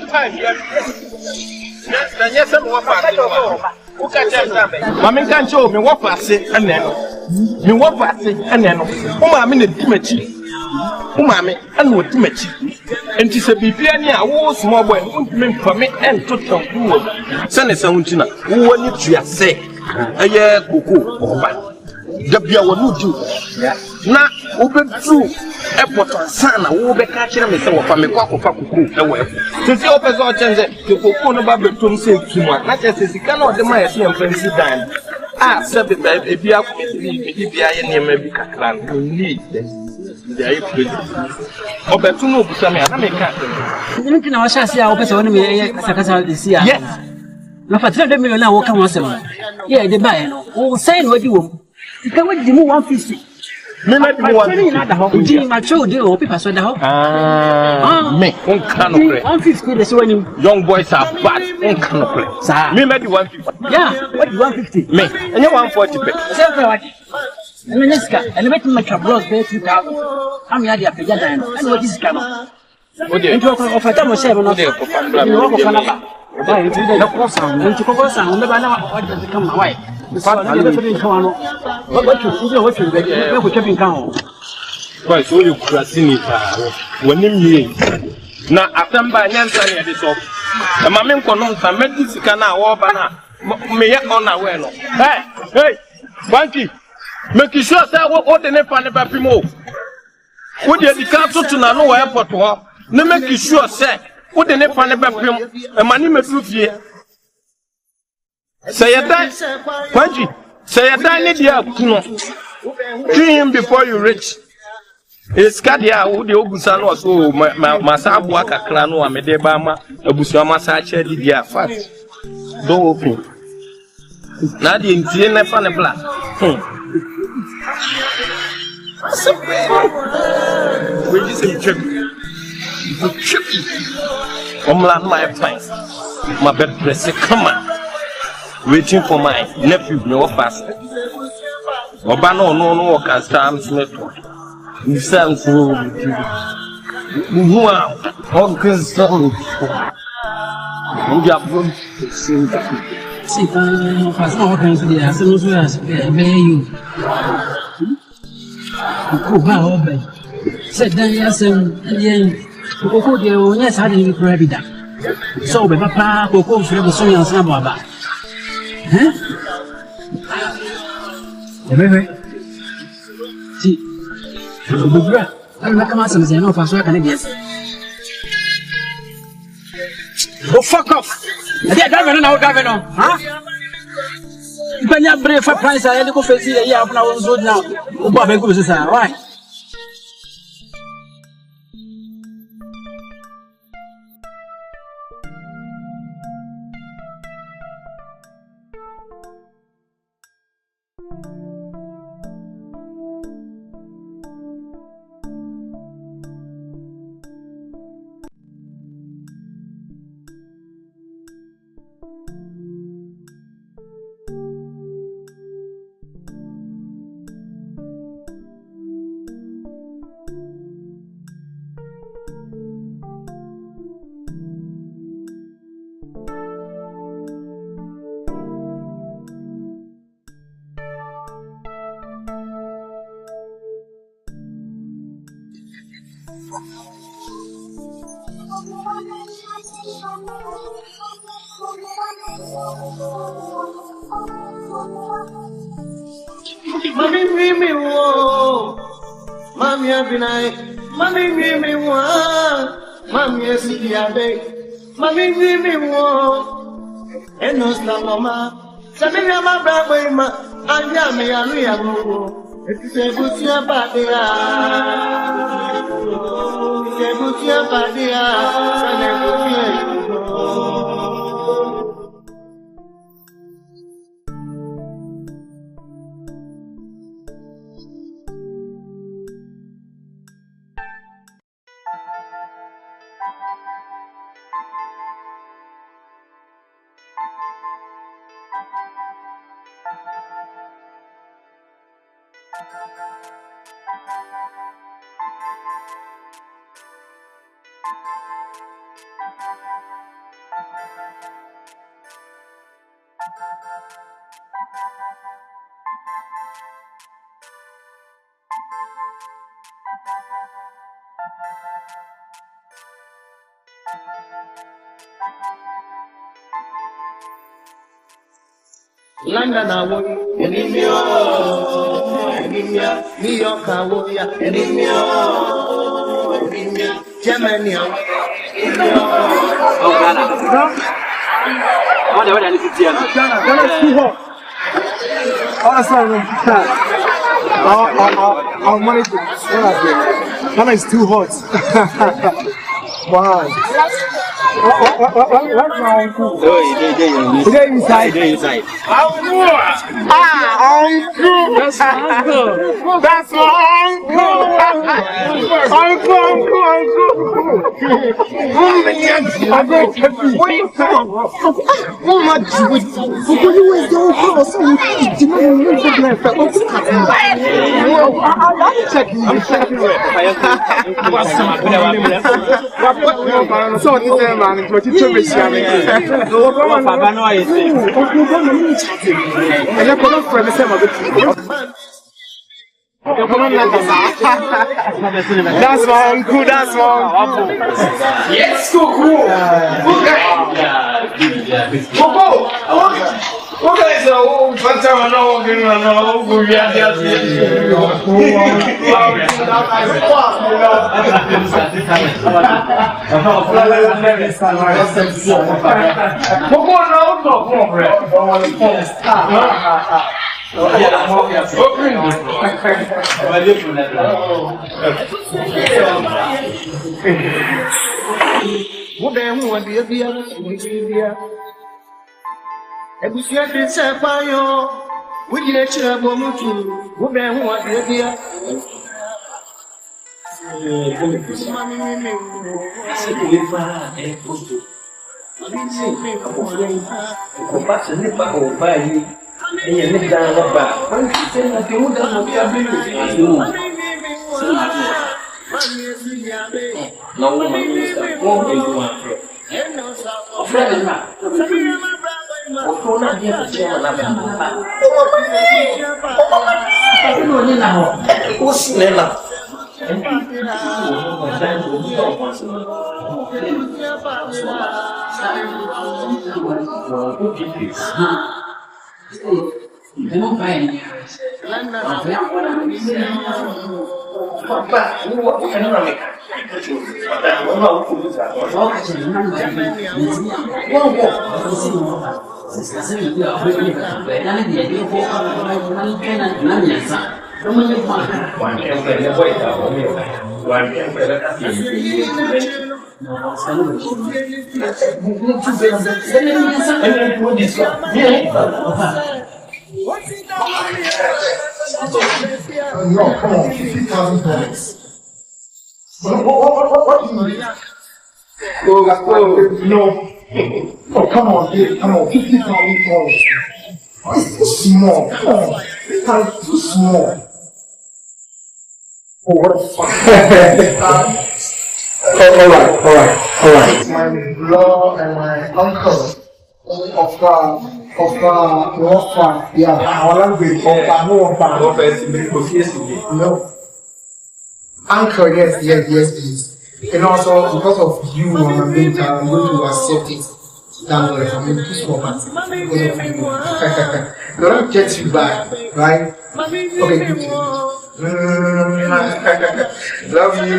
time here. Yes, I'm Mammy can't show me what I say and then. You what I say and then. Oh, I'm in a dimity. Oh, mammy, and what dimity. And to say, be I was more boy, won't mean for me and to talk to Send a sound to who want you to say. A year cuckoo. The beer will do. Now, open through airport sana, who be catching me some of a kwakumanu away. To see open all change to cocoon about the tomb say to one, not just as you cannot the my and fancy dime. Ah, seven baby, if you have any maybe Catlan, you need the April. Open to know some American. You can also see our person on me, Sakasa this year. Yes. No, for 3 million now, what can one say? Yeah, they buy. Oh, say what you want. You can wait to move 150. Me might be one. Do my show deal, people so now. Me, 150. That's when young boys are bad. Me might be 150. Yeah, what 150? Me, and you 140. I mean, this guy, and make my cabros pay 2,000. I'm here at the Ghana, and what is Ghana? What do you of a time of 7 or 8? You walk of Canada. The course, and to cover some, never know what has become my wife. What you count? Right, so you crossing it when you now, after by Nancy at this off. A mammy connotes a medical now, me on our way. Hey, Banky, make you sure that what the Nepal never be moved. Would you council to know airport to her? No, make you sure, sir. What the Nepal never be a money may prove here. Say a dime, Banky. Say a tiny dear, treat him before you reach. It's Cadia, who the Obusan was so Masabwaka Clano, and Medebama, a Busama Sacha, dear fast. Don't open. Nadia in Tiena Fanabla. We just say trippy. My place. My bed press, come on. Waiting for my nephew, no fast. Obano, no, can stand network. You sound so. Wow, all good song. You got good. See, fast all kinds of the answers. You go obey. Said then, yes, and yes, I didn't grab it. So, Papa, go for the song and some about. Huh? See, I'm not coming to say no, Pastor Canadians. Oh, fuck off! The governor, huh? You can't bring for price. I go for see a year of now. Bobby goes, why? Mommy, me, whoa. Mommy, I've been Mommy, me, whoa. Mommy, yes, Mommy, me, whoa. And no stop, Mama. Something about Brahma, and Yami, it's a good year, but they are. It's a good year, but they are. London, I want Enimio, New York, I want Enimio, Germany, Oh, Ghana. What the hell is it here? Ghana is too hot. I'll manage it. Ghana is too hot. Wow. What's my uncle? They're inside. Uncle! That's my uncle! That's my uncle! Uncle! Where you from? That's my uncle, that's my uncle. Yes, so cool. Okay, so what's our no? No, come on, $50,000. What do you mean? No. Oh, come on, dude, come on, $50,000. It's too small. Come on, it's too small. Oh, what a fuck. All right. My brother and my uncle of yeah, our language no. Uncle, yes, please. And also because of you, I'm going to accept it. Thank God, I'm going to small because of you. Don't get you back, right? Okay, good. Love you.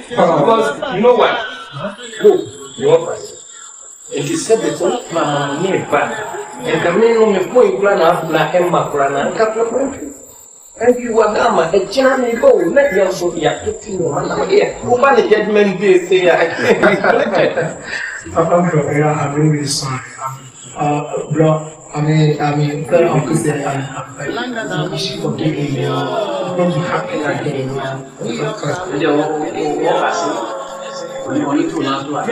Because you know what? Go, your price. It is said that all my near back. And the men on the point plan after Emma Plan and couple of And you were done, a journey go, let your body at 15 or 1 year. Who by the judgment day say I can't. I'm really sorry. Bro, I mean, Uncle said, I wish you forgive me. It's going to happen again. Only two last one.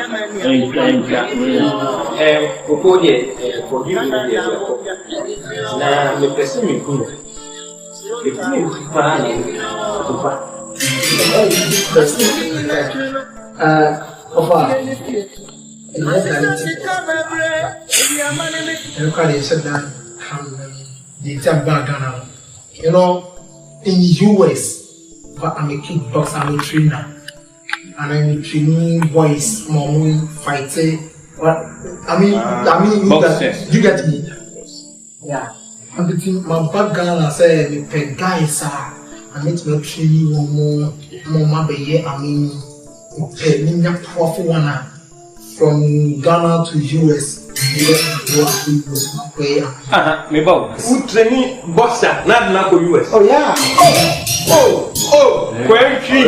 You know, in US, but I'm a kickboxer, I'm a trainer, and I'm training boys, mom, fighting. I mean, you get me? Yeah. I'm between my background and say, me pay guys, I need to train you more, baby. I mean, me profit one from Ghana to US. Me bow. Who training boxer? Not US. Oh yeah. Quentry.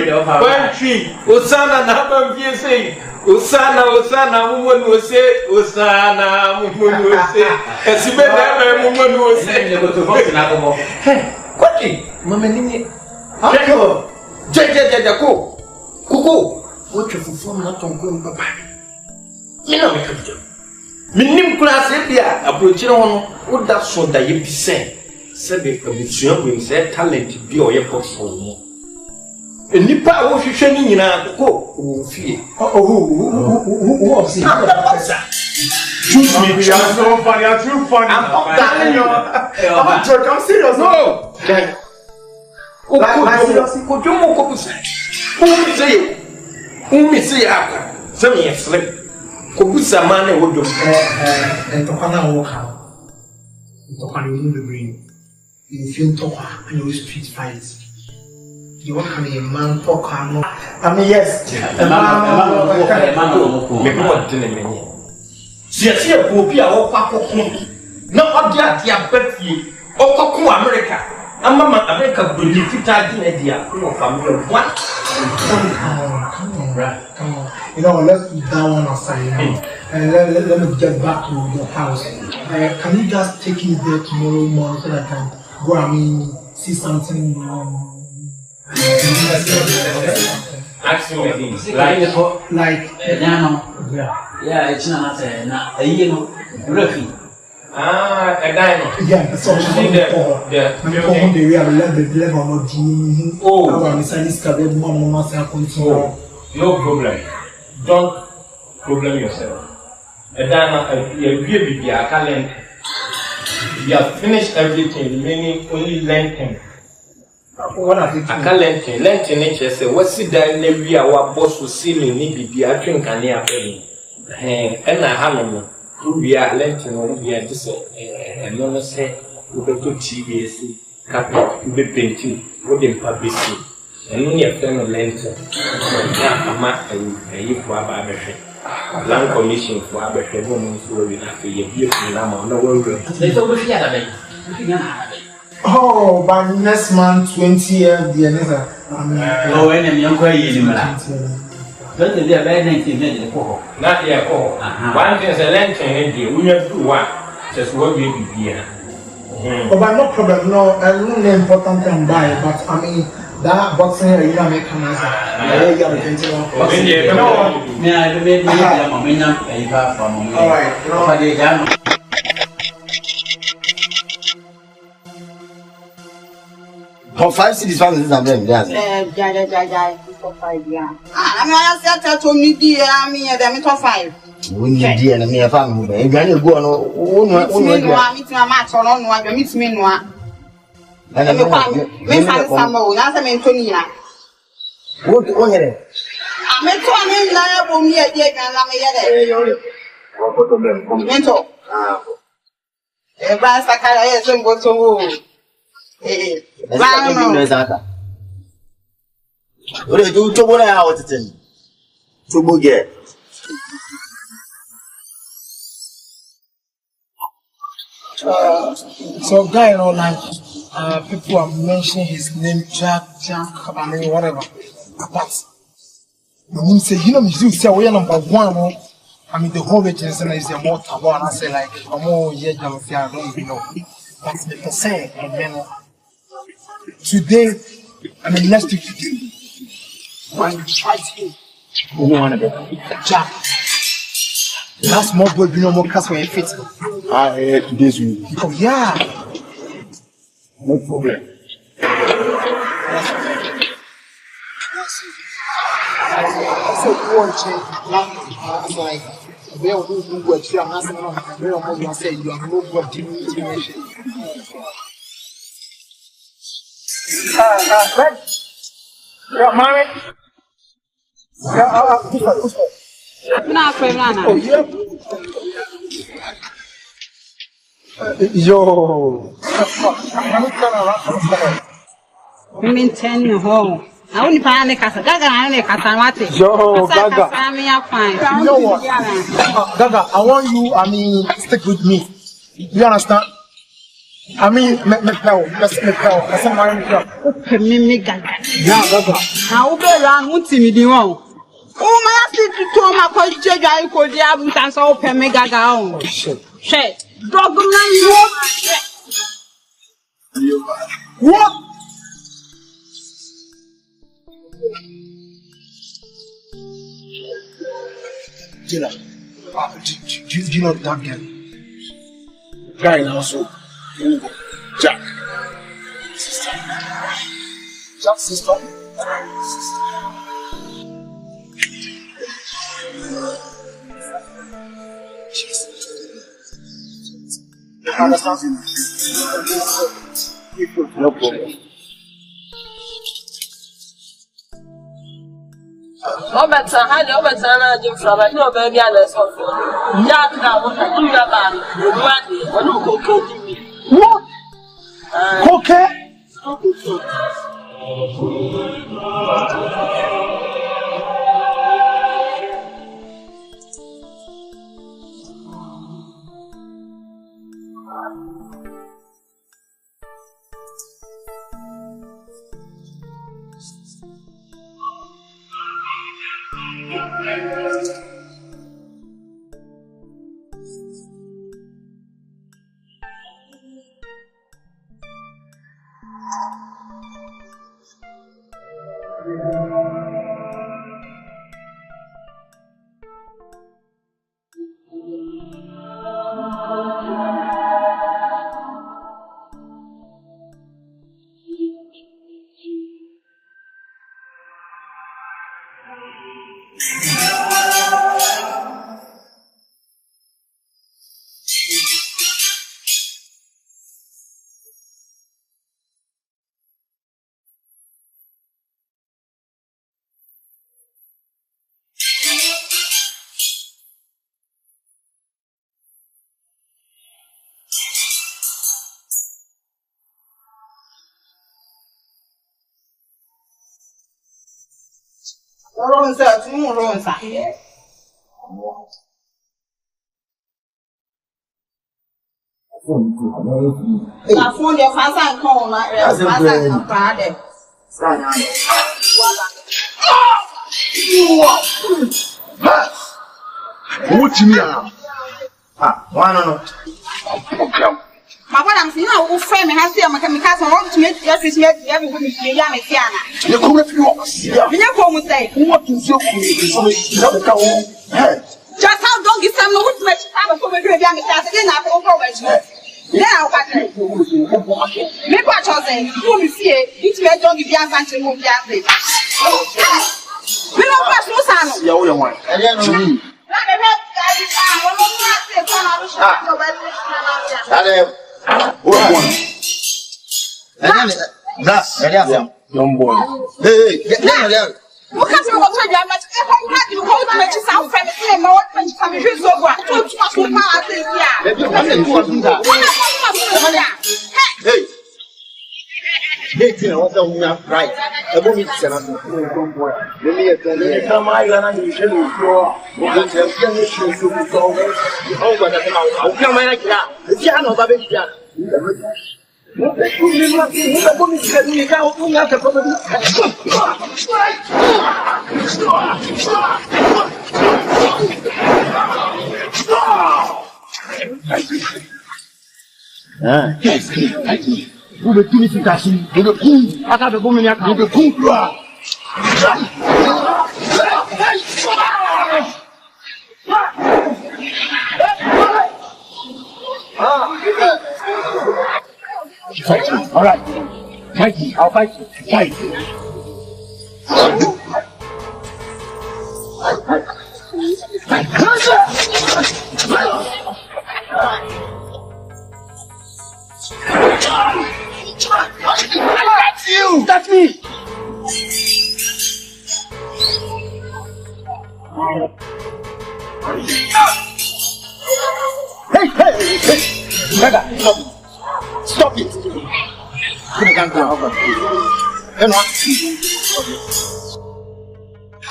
Osana Nabam say. Osana, woman will say. Osana, woman will say. As you better, woman will say. Hey, Quentry, Mamma Nini. Jaja, Kuku. What you perform not on going, Papa? You know, Minim class India, approaching on what that so that you be sent. Said the commission will say talent be or your box or more. A nipa who should shine in a go, fear. Who was it? Choose me, we are so funny, I'm too funny. I'm serious, no. Who say, some years sleep. Kobusa man would do and Tokana walk out. Tokana will be green. You feel Toka and you street fights. You want to be a man Tokano. I mean, yes, a man who see a poopy or Paco. No, object, your birthday or Coco America. And Mamma America will be fit out in a dear family. What? Come on. You know, let's put that one aside now. And let me get back to your house. Can you just take me there tomorrow morning so that I can go and see something? Like yeah, it's not a refi. A diamond. Yeah, that's all. No problem. Don't problem yourself. You have finished everything, meaning only lengthen. What are they? I can't lengthen nature. Say, what's it that we our boss will see me need be a drink and near me. And I have we are lengthen or we are just a no say, we go to TVC, carpet, we be painting, we be publishing. And when you're friend of lengthen, I'm a for a barbershop. Land commission for a barbershop, woman, so we have to be beautiful now. No worry. They told me the other day. Oh, by next month, 20th, the another. Oh, and I'm young, but they are bad 19 minutes. Not yet. One thing's a lantern, we have to one. Just what we be here. Oh, but no problem, no, important thing buy, but I mean, that boxing, you know, make a nice. All right. For 5 cities, one is a very for 5 years. I said to me, dear, I mean, them to 5. We need dear and me a family. And then you go on meet my match on one, meet me one. And I'm some more, not a Antonia. What I met one in Liable me at Yek Mental. A brass like I don't go to woo. What do you do to what I out to get? So, guy, you know, like, people are mentioning his name, Jack, I mean, whatever. But when you say, you know, you say we are number one. I mean, the whole region is a more taboo, and I say like, oh yeah, I don't even know. That's the percent, and then today, I mean, next week today, when you fight him, you want to be Jack. That's more boy, you know, more cast when you fit. This week. Oh yeah. No problem. So one change. That's like we are doing good work. I'm not saying very much. You say you have no good dimension. Red. Yeah, married. Yeah, Not for Nana. oh yeah. Yo. I mean, 10 home. I only find the casa. Gaga, I can't Yo, Gaga. You know what? Gaga, I want you, I mean, stick with me. You understand? I mean, let's marry me. Gaga. Yeah, Gaga. Now, around, what's me doing? Oh, my to my college, I could have done so open me Gaga. Oh, shit. Shit. Dog, what? Jilla, do you know that guy also? Jack. Sister. Jack's sister? You understand? No problem. Obetan, how the Obetan na Jim from I know baby and let's go. Jack na what do you about? You no cocaine. What? Cocaine? Wrong, sir. Wrong, sir. La phone your fast and call my father. What you mean? Why not? My I'm saying, who frame has to make a cast on to make every woman young and Tiana. You come if you want. You come say, what is your just how don't give some wood much time for a young class again after over. Now, what maybe what you're saying, you will see it, it's made don't give young fancy move young. We don't pass no son. You're one. And then young boy. Hey, get down. What can you tell you? I'm you hold my sound from the same more than some years over. Too much with my Hey, hey, what's the right? I won't meet Senator. Let me tell you, come on, and you should go. Because you're going to be so over the mouth. I'll come like that. The piano, baby. All right. Fight me. I'll fight you. Fight. That's you. That's me. Hey! Brother, stop it! Put a gun down. Come on.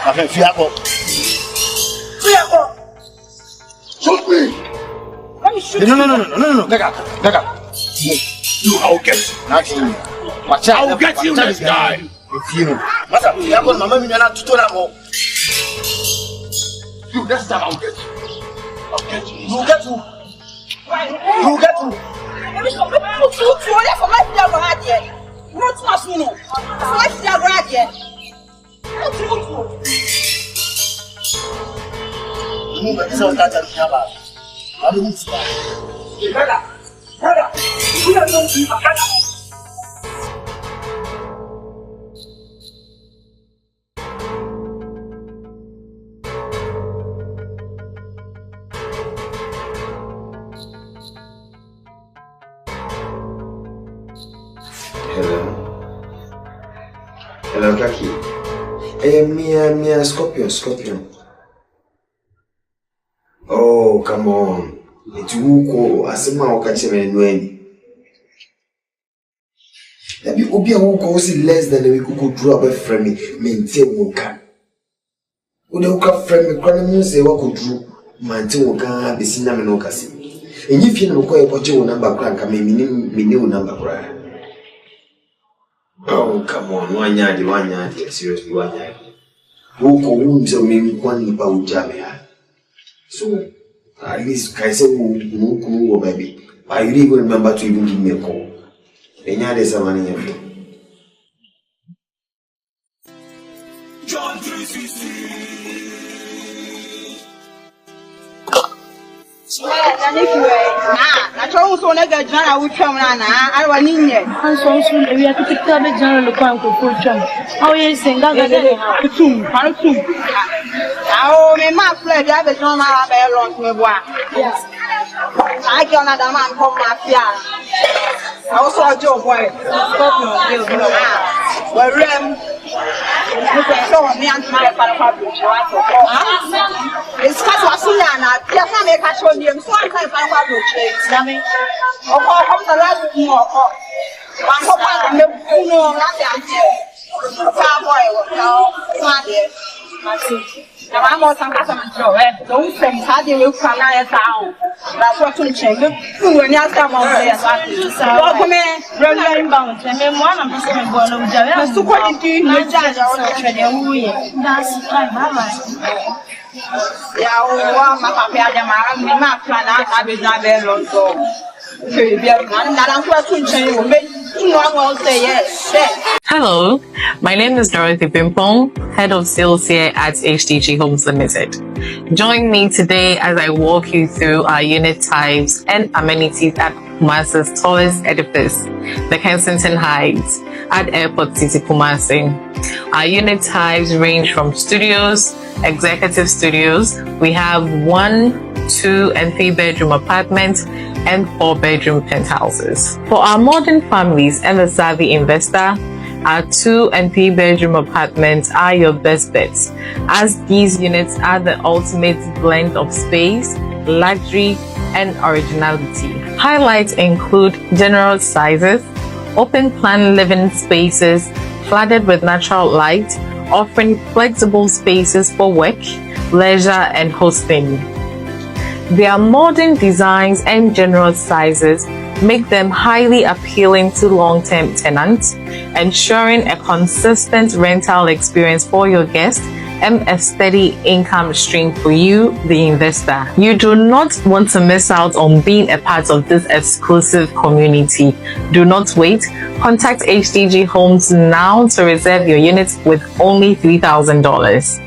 Okay, Fiapo. Shoot me! No. Back up. You, I'll get you. Not you. Watch out. I'll get you next time. It's you. What's up? Fiapo, Mama, you're not to do that more. You, next time I'll get you. You'll get you. Hello, Kaki. Me, Scorpion. Oh, come on. It's Wuko, Asima, Okacheme, Nweni. That you be a Wuko is less than we could drop a frame, maintain Wuka. Would the Wuka frame, Ghanamusic say what could do, maintain Wuka, the cinnamon Okasi. And if you know what your number crank, I mean, new number crank. Oh, come on, one yard, seriously, 1 yard. Who comes to me one about Jamia? So, at least I say, who, baby. I really remember to even give me a call. And yard is a money of you. John 360. I told Oneghana Ghana would come on. I want in here. And so we have to take the general account of Fulton. How is saying that? Oh, my friend, I have a son of a long yes. I can't have a man from my fiat. I also a joke. Well, Rem, you can show me and my public. It's because I'm Suliana. Yes, I make a show him. So I can't find out your trades. Damn. Oh, how the last more. I'm hoping you know that I'm here. Farboy, no, I'm also some customer show. Don't say how do you come out town? That's what you change. When you come on there, welcome in, running bound. And then one of the same one of the super into your judge or that's right, Mama. Yeah, my papa, my plan, I will not very long. Hello, my name is Ampong, Head of Sales here at HDG Homes Limited. Join me today as I walk you through our unit types and amenities at Kumasi's tallest edifice, the Kensington Heights, at Airport City Kumasi. Our unit types range from studios, executive studios. We have 1, 2, and 3 bedroom apartments and 4 bedroom penthouses. For our modern families and the savvy investor, our 2 and 3 bedroom apartments are your best bets, as these units are the ultimate blend of space, luxury, and originality. Highlights include generous sizes, open plan living spaces flooded with natural light, offering flexible spaces for work, leisure, and hosting. Their modern designs and generous sizes make them highly appealing to long-term tenants, ensuring a consistent rental experience for your guests and a steady income stream for you, the investor. You do not want to miss out on being a part of this exclusive community. Do not wait. Contact HDG Homes now to reserve your unit with only $3,000.